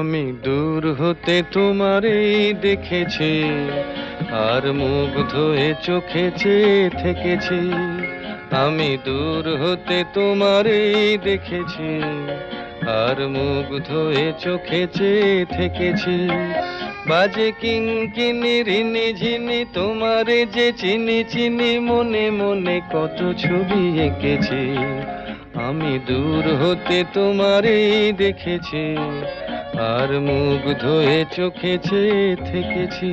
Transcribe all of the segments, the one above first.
আমি দূর হতে তোমারই দেখেছি, আর মুগ্ধ হয়ে চোখে চেয়ে থেকেছি। আমি দূর হতে তোমারই দেখেছি, আর মুগ্ধ হয়ে চোখে চেয়ে থেকেছি। বাজে কিঙ্কিনি রিনি ঝিনি তোমারে যে চিনি চিনি, মনে মনে কত ছবি এঁকেছি। আমি দূর হতে তোমারই দেখেছি, আর মুগ্ধ হয়ে চোখে চেয়ে থেকেছি।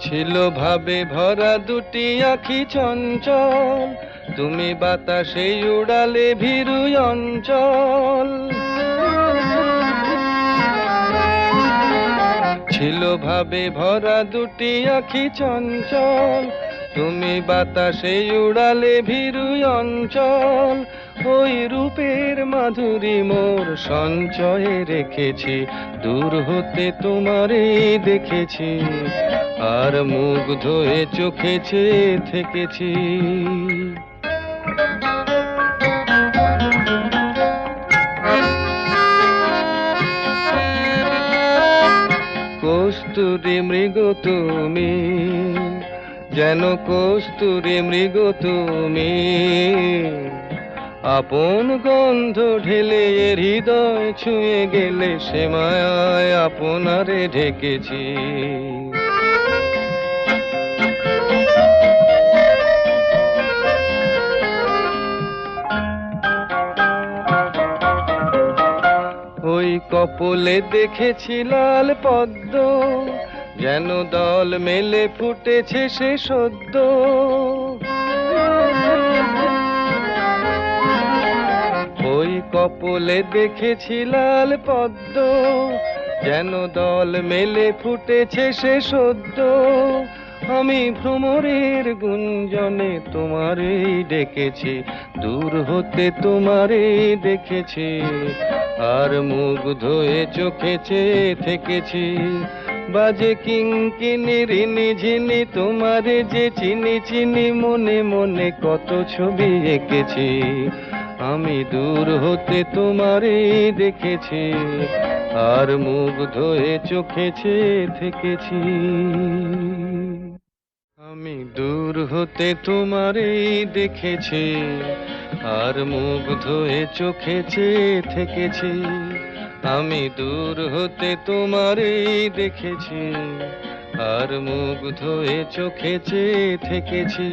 ছিল ভাবে ভরা দুটি আঁখি চঞ্চল, তুমি বাতাসে উড়ালে ভীরু অঞ্চল। ছিল ভাবে ভরা দুটি আঁখি চঞ্চল, তুমি বাতাসে উড়ালে ভীরু অঞ্চল। ওই রূপের মাধুরী মোর সঞ্চয়ে রেখেছি, দূর হতে তোমারে দেখেছি, আর মুগ্ধ হয়ে চোখে চেয়ে থেকেছি। কস্তুরী মৃগ তুমি, যেন কস্তুরী মৃগ তুমি, আপন গন্ধ ঢেলে হৃদয় ছুঁয়ে গেলে, সে মায়ায় আপনারে ঢেকেছি। ওই কপলে দেখেছি লাল পদ্ম, যেন দল মেলে ফুটেছে সে সদ্য। ওই কপলে দেখেছি লাল পদ্ম, যেন দল মেলে ফুটেছে সে সদ্য। আমি ভ্রমরের গুঞ্জনে তোমারেই ডেকেছি, দূর হতে তোমারেই দেখেছি, আর মুগ্ধ হয়ে চোখে চেয়ে থেকেছি। বাজে কিঙ্কিনি রিনি ঝিনি তোমারে যে চিনি চিনি, মনে মনে কত ছবি এঁকেছি। আমি দূর হতে তোমারেই দেখেছি, আর মুগ্ধ হয়ে চোখে চেয়ে থেকেছি। আমি দূর হতে তোমারেই দেখেছি, আর মুগ্ধ হয়ে চোখে চেয়ে থেকেছি। আমি দূর হতে তোমারেই দেখেছি, আর মুগ্ধ হয়ে চোখে চেয়ে থেকেছি।